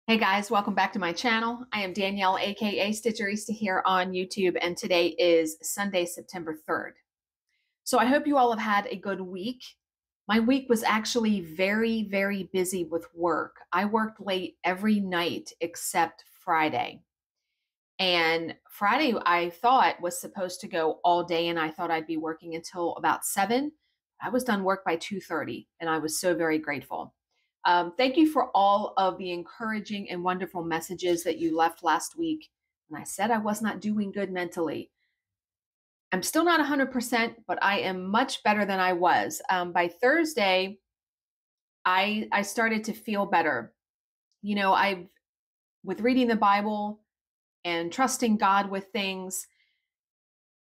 Hey guys, welcome back to my channel. I am Danielle, aka Stitcherista here on YouTube, and today is Sunday, September 3rd. So I hope you all have had a good week. My week was actually very busy with work. I worked late every night except Friday. And Friday I thought was supposed to go all day, and I thought I'd be working until about 7. I was done work by 2:30, and I was so very grateful. Thank you for all of the encouraging and wonderful messages that you left last week. And I said I was not doing good mentally. I'm still not 100%, but I am much better than I was. By Thursday, I started to feel better. You know, with reading the Bible and trusting God with things,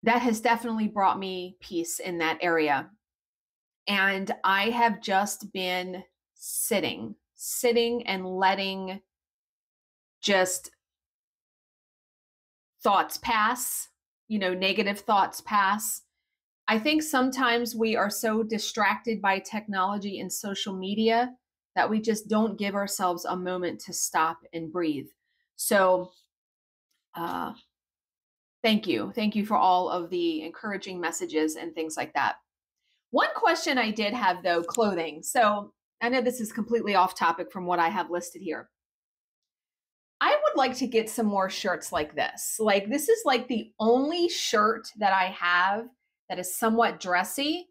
that has definitely brought me peace in that area. And I have just been sitting and letting just thoughts pass, negative thoughts pass. I think sometimes we are so distracted by technology and social media that we just don't give ourselves a moment to stop and breathe. So, thank you. Thank you for all of the encouraging messages and things like that. One question I did have, though, clothing. So I know this is completely off topic from what I have listed here. I would like to get some more shirts like this. Like, this is like the only shirt that I have that is somewhat dressy.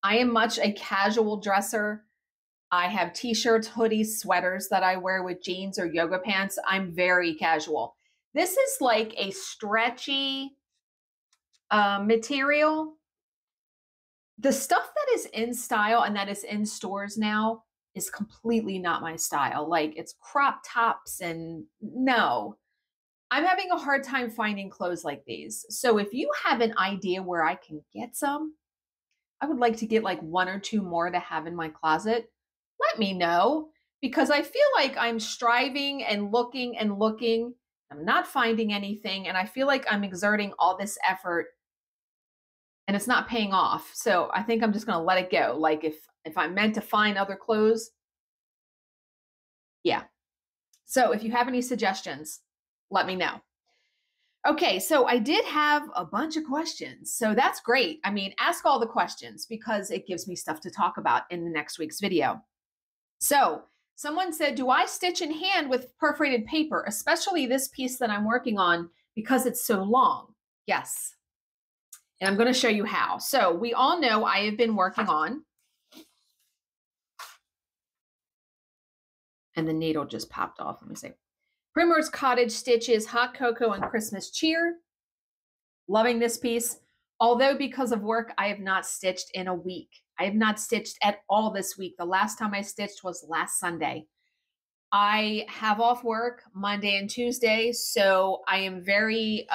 I am much a casual dresser. I have t-shirts, hoodies, sweaters that I wear with jeans or yoga pants. I'm very casual. This is like a stretchy material. The stuff that is in style and that is in stores now is completely not my style. Like, it's crop tops, and no. I'm having a hard time finding clothes like these. So if you have an idea where I can get some, I would like to get like 1 or 2 more to have in my closet. Let me know, because I feel like I'm striving and looking and looking. I'm not finding anything, and I feel like I'm exerting all this effort and it's not paying off. So I think I'm just going to let it go. Like, if I'm meant to find other clothes, yeah. So if you have any suggestions, let me know. Okay, so I did have a bunch of questions. So that's great. I mean, ask all the questions because it gives me stuff to talk about in the next week's video. So someone said, do I stitch in hand with perforated paper, especially this piece that I'm working on because it's so long? Yes. And I'm going to show you how. So we all know I have been working on, and the needle just popped off. Let me see. Primrose Cottage Stitches, Hot Cocoa and Christmas Cheer. Loving this piece. Although because of work, I have not stitched in a week. I have not stitched at all this week. The last time I stitched was last Sunday. I have off work Monday and Tuesday, so I am very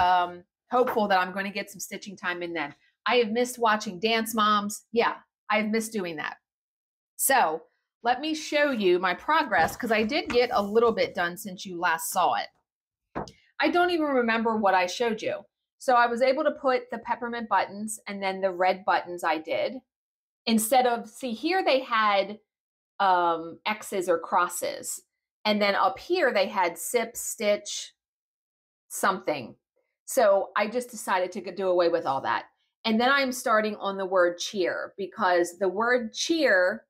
hopeful that I'm going to get some stitching time in then. I have missed watching Dance Moms. Yeah, I've missed doing that. So let me show you my progress, because I did get a little bit done since you last saw it. I don't even remember what I showed you. So I was able to put the peppermint buttons and then the red buttons I did. Instead of, see here they had X's or crosses. And then up here they had sip, stitch, something. So I just decided to do away with all that. And then I'm starting on the word cheer, because the word cheer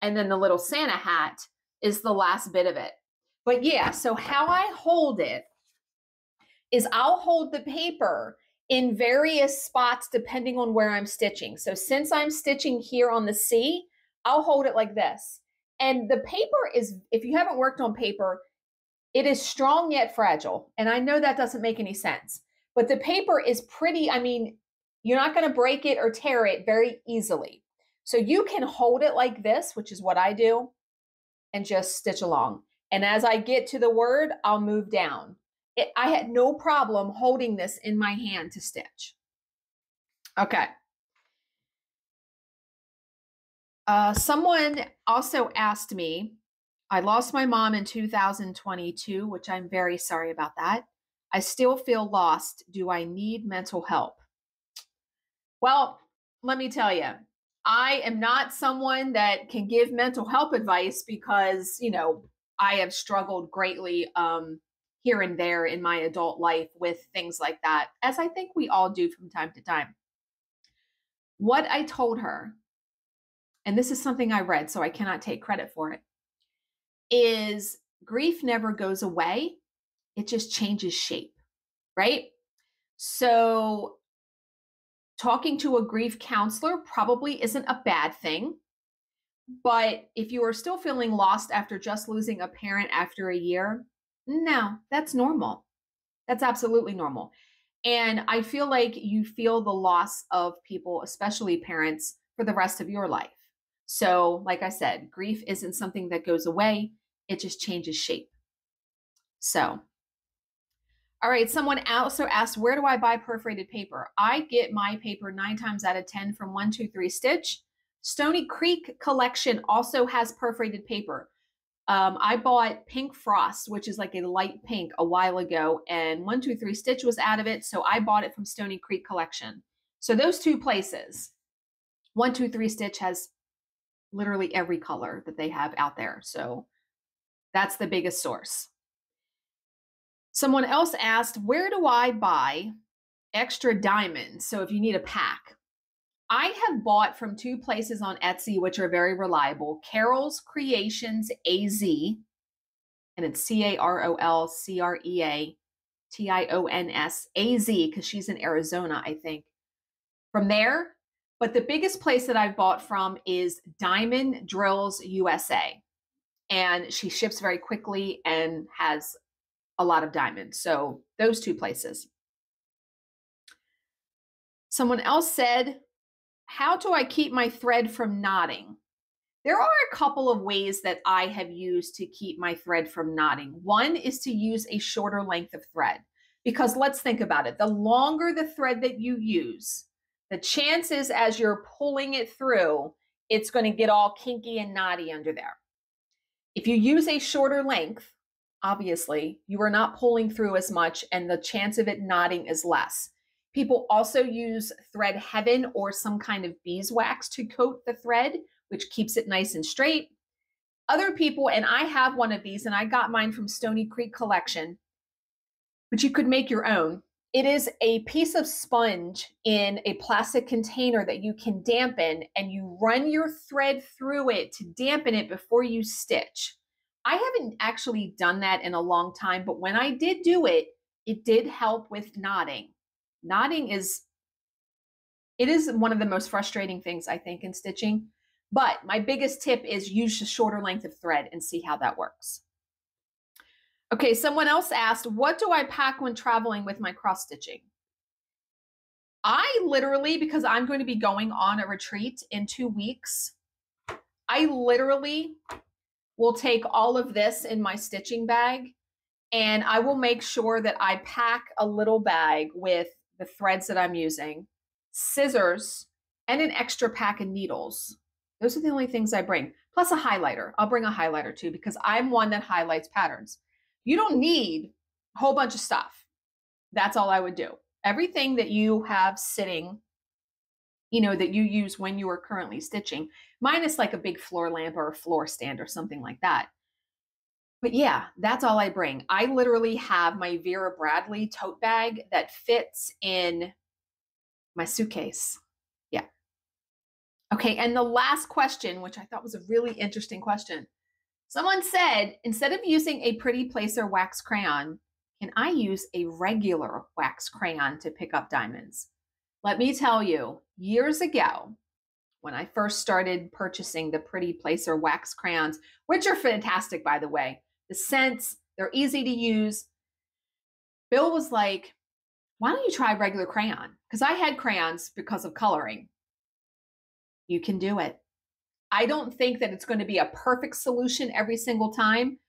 and then the little Santa hat is the last bit of it. But yeah, so how I hold it is I'll hold the paper in various spots depending on where I'm stitching. So since I'm stitching here on the C, I'll hold it like this. And the paper is, if you haven't worked on paper, it is strong yet fragile. And I know that doesn't make any sense, but the paper is pretty, I mean, you're not going to break it or tear it very easily. So you can hold it like this, which is what I do, and just stitch along. And as I get to the word, I'll move down. I had no problem holding this in my hand to stitch. Okay. Someone also asked me, I lost my mom in 2022, which I'm very sorry about that. I still feel lost. Do I need mental help? Well, let me tell you, I am not someone that can give mental health advice because, I have struggled greatly here and there in my adult life with things like that, as I think we all do from time to time. What I told her, and this is something I read, so I cannot take credit for it, is grief never goes away. It just changes shape, right? So talking to a grief counselor probably isn't a bad thing. But if you are still feeling lost after just losing a parent after a year, no, that's normal. That's absolutely normal. And I feel like you feel the loss of people, especially parents, for the rest of your life. So, like I said, grief isn't something that goes away, it just changes shape. So, all right, someone also asked, where do I buy perforated paper? I get my paper 9 times out of 10 from 123 Stitch. Stony Creek collection also has perforated paper. I bought Pink Frost, which is like a light pink, a while ago, and 123 Stitch was out of it, so I bought it from Stony Creek collection. So those two places, 123 Stitch has literally every color that they have out there, so that's the biggest source. Someone else asked, where do I buy extra diamonds? So if you need a pack. I have bought from 2 places on Etsy, which are very reliable. Carol's Creations AZ, and it's CarolCreations AZ, because she's in Arizona, I think. From there, but the biggest place that I've bought from is Diamond Drills USA. And she ships very quickly and has a lot of diamonds. So those 2 places. Someone else said, how do I keep my thread from knotting? There are a couple of ways that I have used to keep my thread from knotting. One is to use a shorter length of thread, because let's think about it. The longer the thread that you use, the chances as you're pulling it through, it's going to get all kinky and knotty under there. If you use a shorter length, obviously, you are not pulling through as much, and the chance of it knotting is less. People also use Thread Heaven or some kind of beeswax to coat the thread, which keeps it nice and straight. Other people, and I have one of these, and I got mine from Stony Creek Collection, but you could make your own. It is a piece of sponge in a plastic container that you can dampen, and you run your thread through it to dampen it before you stitch. I haven't actually done that in a long time, but when I did do it, it did help with knotting. Knotting is one of the most frustrating things, I think, in stitching. But my biggest tip is use a shorter length of thread and see how that works. Okay, someone else asked, what do I pack when traveling with my cross stitching? I literally, because I'm going to be going on a retreat in 2 weeks, I literally will take all of this in my stitching bag, and I will make sure that I pack a little bag with the threads that I'm using, scissors, and an extra pack of needles. Those are the only things I bring. Plus a highlighter. I'll bring a highlighter too, because I'm one that highlights patterns. You don't need a whole bunch of stuff. That's all I would do. Everything that you have sitting, that you use when you are currently stitching, minus like a big floor lamp or a floor stand or something like that. But yeah, that's all I bring. I literally have my Vera Bradley tote bag that fits in my suitcase. Yeah. Okay, and the last question, which I thought was a really interesting question. Someone said, instead of using a Pretty Placer wax crayon, can I use a regular wax crayon to pick up diamonds? Let me tell you, years ago, when I first started purchasing the Pretty Placer wax crayons, which are fantastic, by the way, the scents, they're easy to use. Bill was like, why don't you try regular crayon? Because I had crayons because of coloring. You can do it. I don't think that it's going to be a perfect solution every single time,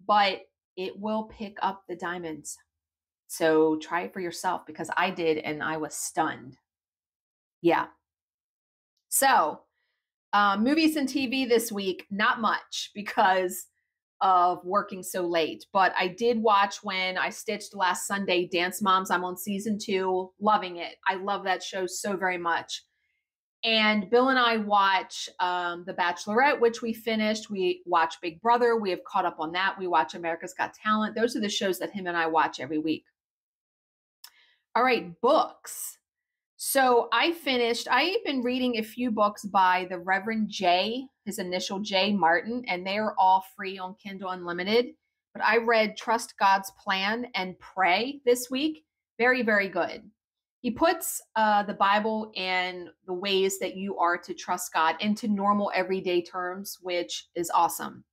but it will pick up the diamonds. So try it for yourself, because I did and I was stunned. Yeah. So movies and TV this week, not much because of working so late, but I did watch, when I stitched last Sunday, Dance Moms. I'm on season 2, loving it. I love that show so very much. And Bill and I watch The Bachelorette, which we finished. We watch Big Brother. We have caught up on that. We watch America's Got Talent. Those are the shows that him and I watch every week. All right, books. So I've been reading a few books by the Reverend J, his initial J Martin, and they are all free on Kindle Unlimited. But I read Trust God's Plan and Pray this week. Very, very good. He puts the Bible and the ways that you are to trust God into normal everyday terms, which is awesome.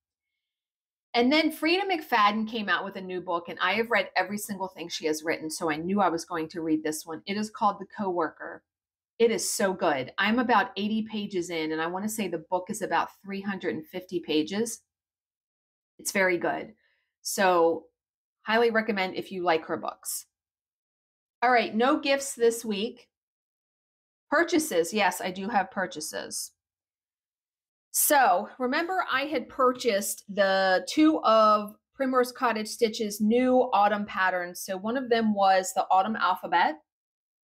And then Frida McFadden came out with a new book, and I have read every single thing she has written, so I knew I was going to read this one. It is called The Coworker. It is so good. I'm about 80 pages in, and I want to say the book is about 350 pages. It's very good. So highly recommend if you like her books. All right, no gifts this week. Purchases. Yes, I do have purchases. So remember I had purchased the 2 of Primrose Cottage Stitch's new autumn patterns. So one of them was the Autumn Alphabet,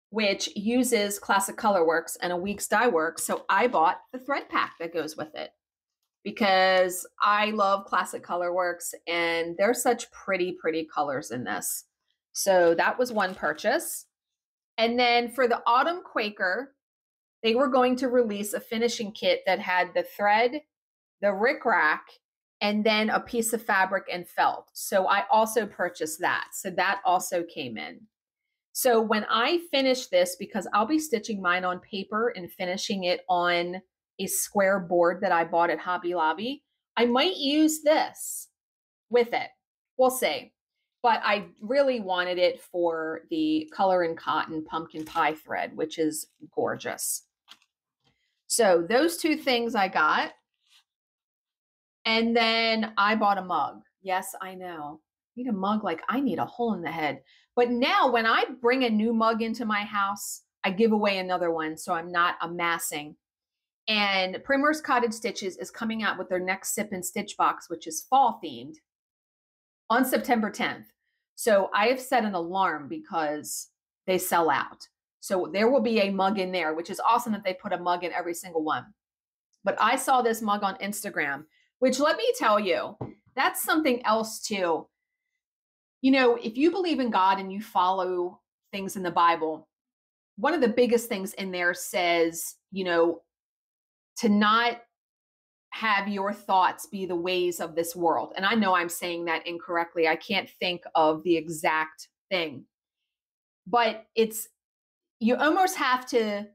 which uses Classic Colorworks and a Weeks Dye Works. So I bought the thread pack that goes with it because I love Classic Colorworks and they're such pretty, pretty colors in this. So that was one purchase. And then for the Autumn Quaker, they were going to release a finishing kit that had the thread, the rickrack, and then a piece of fabric and felt. So I also purchased that. So that also came in. So when I finish this, because I'll be stitching mine on paper and finishing it on a square board that I bought at Hobby Lobby, I might use this with it. We'll see. But I really wanted it for the Color and Cotton pumpkin pie thread, which is gorgeous. So those 2 things I got. And then I bought a mug. Yes, I know. I need a mug like I need a hole in the head. But now when I bring a new mug into my house, I give away another one so I'm not amassing. And Primrose Cottage Stitches is coming out with their next Sip and Stitch box, which is fall themed, on September 10th. So I have set an alarm because they sell out. So there will be a mug in there, which is awesome that they put a mug in every single one. But I saw this mug on Instagram, which let me tell you, that's something else too. You know, if you believe in God and you follow things in the Bible, one of the biggest things in there says, you know, to not have your thoughts be the ways of this world. And I know I'm saying that incorrectly. I can't think of the exact thing. But it's, you almost have to,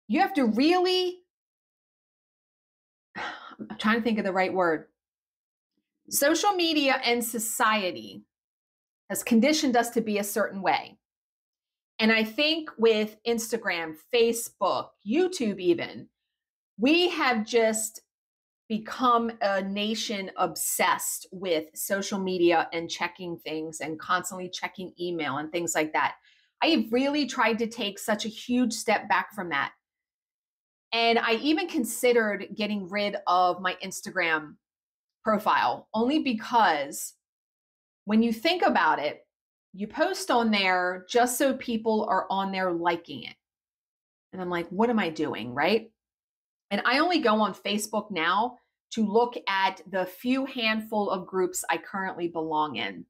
you have to really, I'm trying to think of the right word. Social media and society has conditioned us to be a certain way. And I think with Instagram, Facebook, YouTube even, we have just become a nation obsessed with social media and checking things and constantly checking email and things like that. I have really tried to take such a huge step back from that. And I even considered getting rid of my Instagram profile only because when you think about it, you post on there just so people are on there liking it. And I'm like, what am I doing, right? And I only go on Facebook now to look at the few handful of groups I currently belong in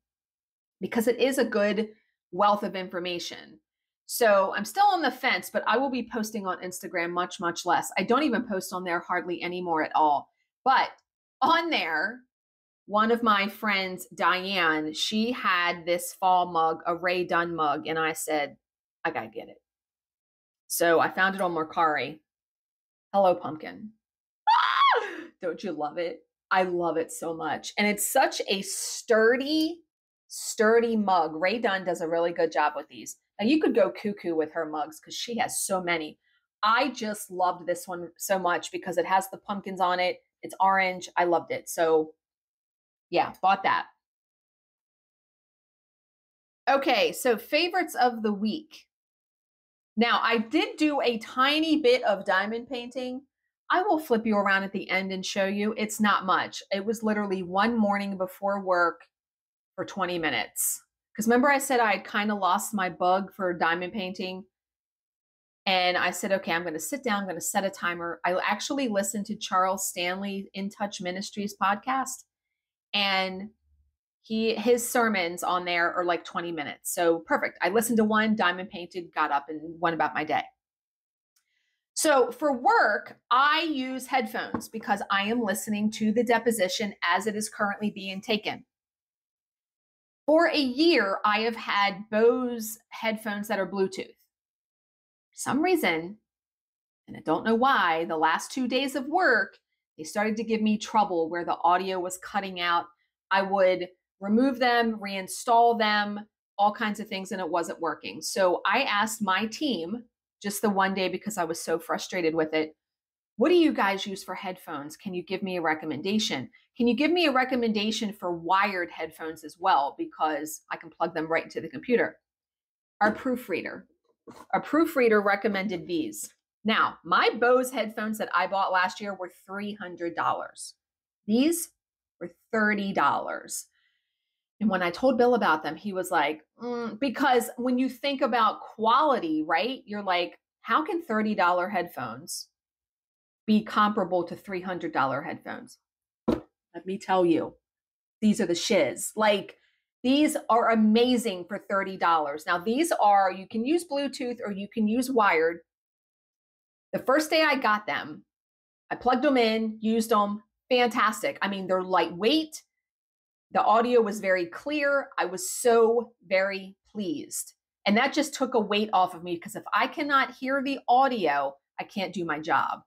because it is a good wealth of information. So I'm still on the fence, but I will be posting on Instagram much, much less. I don't even post on there hardly anymore at all. But on there, one of my friends, Diane, she had this fall mug, a Ray Dunn mug, and I said, I gotta get it. So I found it on Mercari. Hello, pumpkin. Ah! Don't you love it? I love it so much. And it's such a sturdy mug. Ray Dunn does a really good job with these. Now you could go cuckoo with her mugs because she has so many. I just loved this one so much because it has the pumpkins on it. It's orange. I loved it. So yeah, bought that. Okay, so favorites of the week. Now, I did do a tiny bit of diamond painting. I will flip you around at the end and show you. It's not much. It was literally one morning before work for 20 minutes. Because remember I said I had kind of lost my bug for diamond painting? And I said, okay, I'm going to sit down. I'm going to set a timer. I actually listened to Charles Stanley In Touch Ministries podcast, and his sermons on there are like 20 minutes. So perfect. I listened to one, diamond painted, got up and went about my day. So for work, I use headphones because I am listening to the deposition as it is currently being taken. For a year, I have had Bose headphones that are Bluetooth. For some reason, and I don't know why, the last 2 days of work, they started to give me trouble where the audio was cutting out. I would remove them, reinstall them, all kinds of things, and it wasn't working. So I asked my team just the one day because I was so frustrated with it, what do you guys use for headphones? Can you give me a recommendation? Can you give me a recommendation for wired headphones as well? Because I can plug them right into the computer. Our proofreader recommended these. Now, my Bose headphones that I bought last year were $300. These were $30. And when I told Bill about them, he was like, because when you think about quality, right? You're like, how can $30 headphones be comparable to $300 headphones? Let me tell you, these are the shiz. Like, these are amazing for $30. Now, these are, you can use Bluetooth or you can use wired. The first day I got them, I plugged them in, used them, fantastic. I mean, they're lightweight. The audio was very clear. I was so very pleased. And that just took a weight off of me because if I cannot hear the audio, I can't do my job.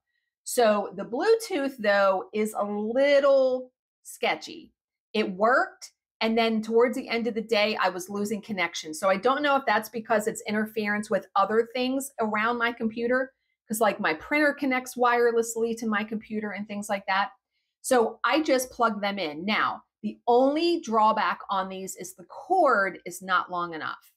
So the Bluetooth, though, is a little sketchy. It worked. And then towards the end of the day, I was losing connection. So I don't know if that's because it's interference with other things around my computer, because like my printer connects wirelessly to my computer and things like that. So I just plug them in. Now, the only drawback on these is the cord is not long enough.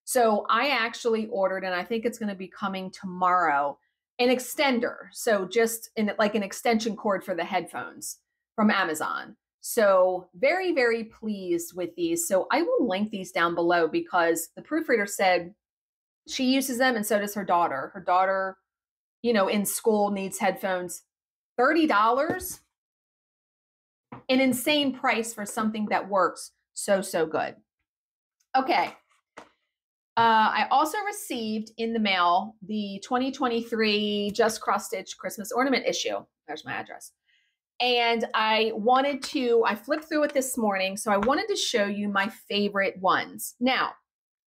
So I actually ordered, and I think it's going to be coming tomorrow, an extender. So just like an extension cord for the headphones from Amazon. So very, very pleased with these. So I will link these down below because the proofreader said she uses them and so does her daughter. Her daughter, in school needs headphones. $30? An insane price for something that works so good. Okay. I also received in the mail the 2023 Just Cross Stitch Christmas Ornament issue. There's my address. And I flipped through it this morning, so I wanted to show you my favorite ones. Now,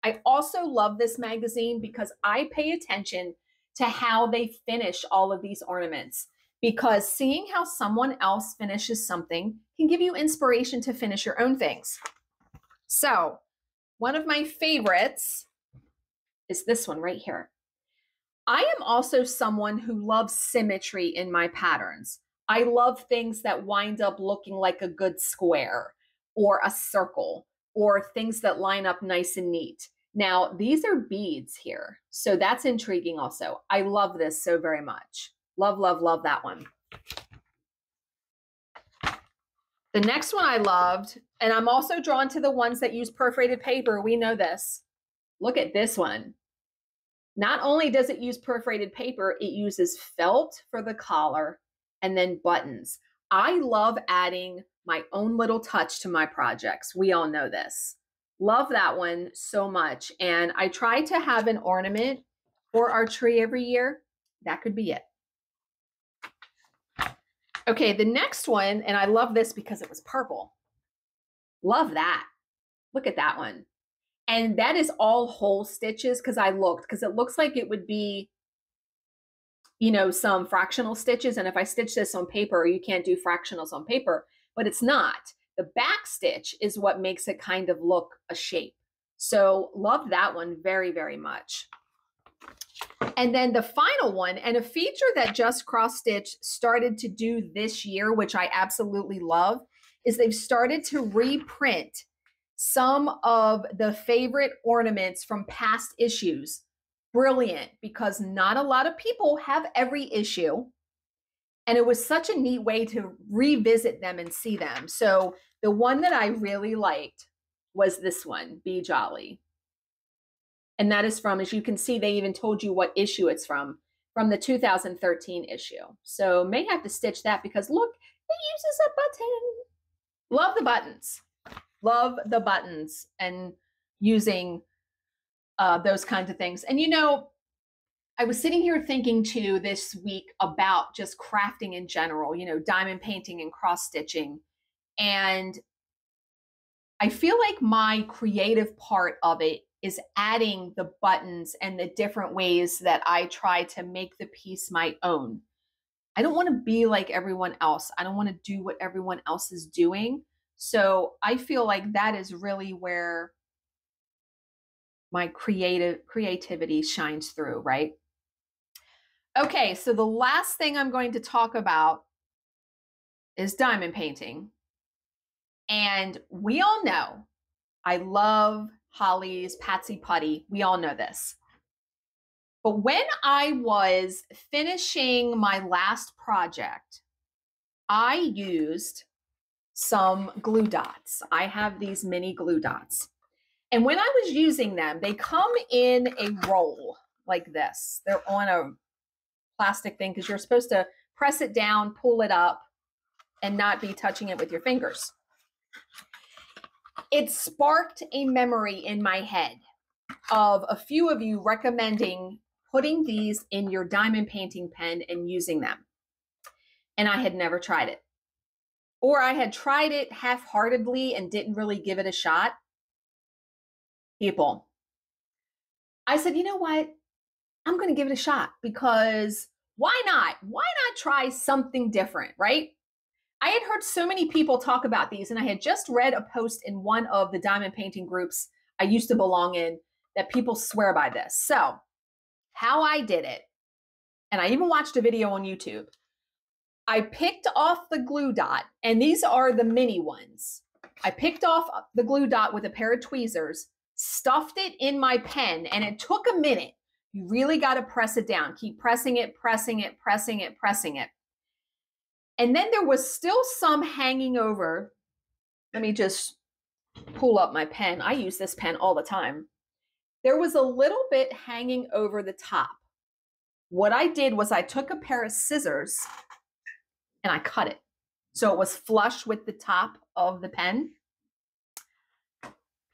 I also love this magazine because I pay attention to how they finish all of these ornaments, because seeing how someone else finishes something can give you inspiration to finish your own things. So one of my favorites is this one right here. I am also someone who loves symmetry in my patterns. I love things that wind up looking like a good square or a circle or things that line up nice and neat. Now, these are beads here, so that's intriguing also. I love this so very much. Love, love, love that one. The next one I loved, and I'm also drawn to the ones that use perforated paper. We know this. Look at this one. Not only does it use perforated paper, it uses felt for the collar and then buttons. I love adding my own little touch to my projects. We all know this. Love that one so much. And I try to have an ornament for our tree every year. That could be it. Okay, the next one, and I love this because it was purple. Love that. Look at that one. And that is all whole stitches because it looks like it would be, some fractional stitches. And if I stitch this on paper, you can't do fractionals on paper, but it's not. The back stitch is what makes it kind of look a shape. So love that one very, very much. And then the final one, and a feature that Just Cross Stitch started to do this year, which I absolutely love, is they've started to reprint some of the favorite ornaments from past issues. Brilliant, because not a lot of people have every issue. And it was such a neat way to revisit them and see them. So the one that I really liked was this one, Be Jolly. And that is from, as you can see, they even told you what issue it's from the 2013 issue. So may have to stitch that because look, it uses a button. Love the buttons. Love the buttons and using those kinds of things. And you know, I was sitting here thinking too this week about just crafting in general, you know, diamond painting and cross stitching. And I feel like my creative part of it is adding the buttons and the different ways that I try to make the piece my own. I don't want to be like everyone else. I don't want to do what everyone else is doing. So I feel like that is really where my creativity shines through, right? Okay, so the last thing I'm going to talk about is diamond painting. And we all know I love Holly's Patsy Putty. We all know this. But when I was finishing my last project, I used some glue dots. I have these mini glue dots. And when I was using them, they come in a roll like this. They're on a plastic thing because you're supposed to press it down, pull it up, and not be touching it with your fingers. It sparked a memory in my head of a few of you recommending putting these in your diamond painting pen and using them. And I had never tried it. Or I had tried it half-heartedly and didn't really give it a shot. People, I said, you know what? I'm going to give it a shot because why not? Why not try something different, right? I had heard so many people talk about these, and I had just read a post in one of the diamond painting groups I used to belong in that people swear by this. So how I did it, and I even watched a video on YouTube, I picked off the glue dot, and these are the mini ones. I picked off the glue dot with a pair of tweezers, stuffed it in my pen, and it took a minute. You really got to press it down. Keep pressing it, pressing it, pressing it, pressing it. And then there was still some hanging over. Let me just pull up my pen. I use this pen all the time. There was a little bit hanging over the top. What I did was I took a pair of scissors and I cut it. So it was flush with the top of the pen.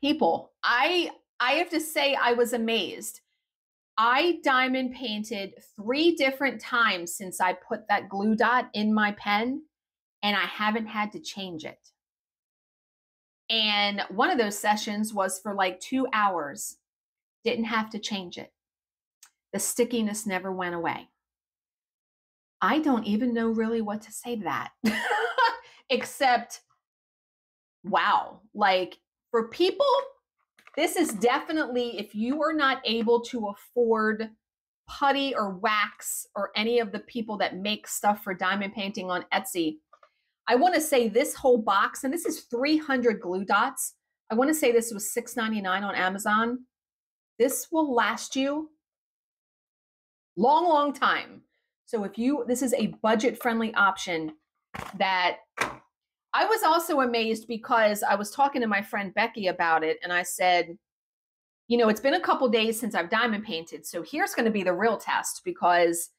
People, I have to say I was amazed. I diamond painted 3 different times since I put that glue dot in my pen, and I haven't had to change it. And one of those sessions was for like 2 hours. Didn't have to change it. The stickiness never went away. I don't even know really what to say to that. Except, wow. Like for people, this is definitely, if you are not able to afford putty or wax or any of the people that make stuff for diamond painting on Etsy, I want to say this whole box, and this is 300 glue dots. I want to say this was $6.99 on Amazon. This will last you long, long time. So if you, this is a budget-friendly option that I was also amazed because I was talking to my friend Becky about it, and I said, you know, it's been a couple days since I've diamond painted, so here's going to be the real test, because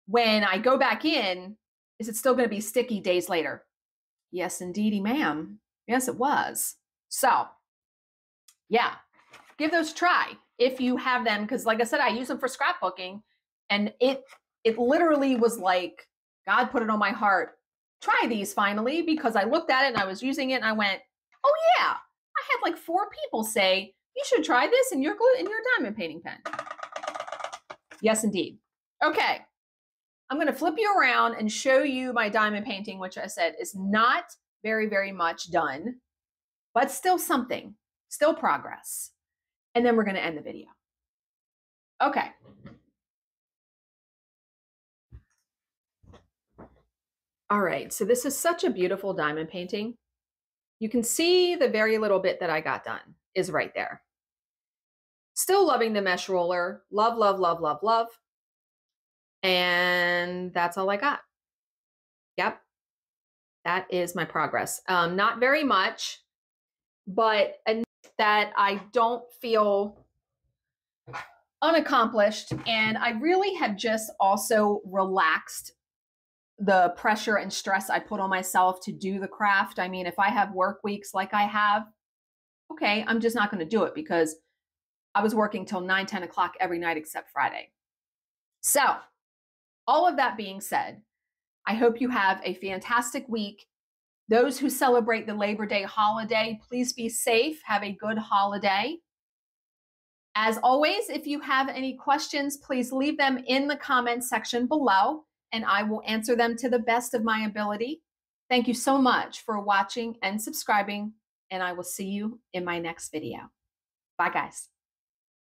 when I go back in, is it still going to be sticky days later? Yes, indeedy, ma'am. Yes, it was. So, yeah, give those a try if you have them, because like I said, I use them for scrapbooking, and it literally was like God put it on my heart. Try these finally, because I looked at it and I was using it and I went, oh yeah, I had like 4 people say, you should try this in your diamond painting pen. Yes, indeed. Okay. I'm going to flip you around and show you my diamond painting, which I said is not very, very much done, but still something, still progress. And then we're going to end the video. Okay. All right, so this is such a beautiful diamond painting. You can see the very little bit that I got done is right there. Still loving the mesh roller. Love, love, love, love, love. And that's all I got. Yep. That is my progress. Not very much, but enough that I don't feel unaccomplished. And I really have just also relaxed the pressure and stress I put on myself to do the craft. I mean, if I have work weeks like I have, okay, I'm just not going to do it because I was working till 9, 10 o'clock every night except Friday. So all of that being said, I hope you have a fantastic week. Those who celebrate the Labor Day holiday, please be safe. Have a good holiday. As always, if you have any questions, please leave them in the comments section below, and I will answer them to the best of my ability. Thank you so much for watching and subscribing, and I will see you in my next video. Bye, guys.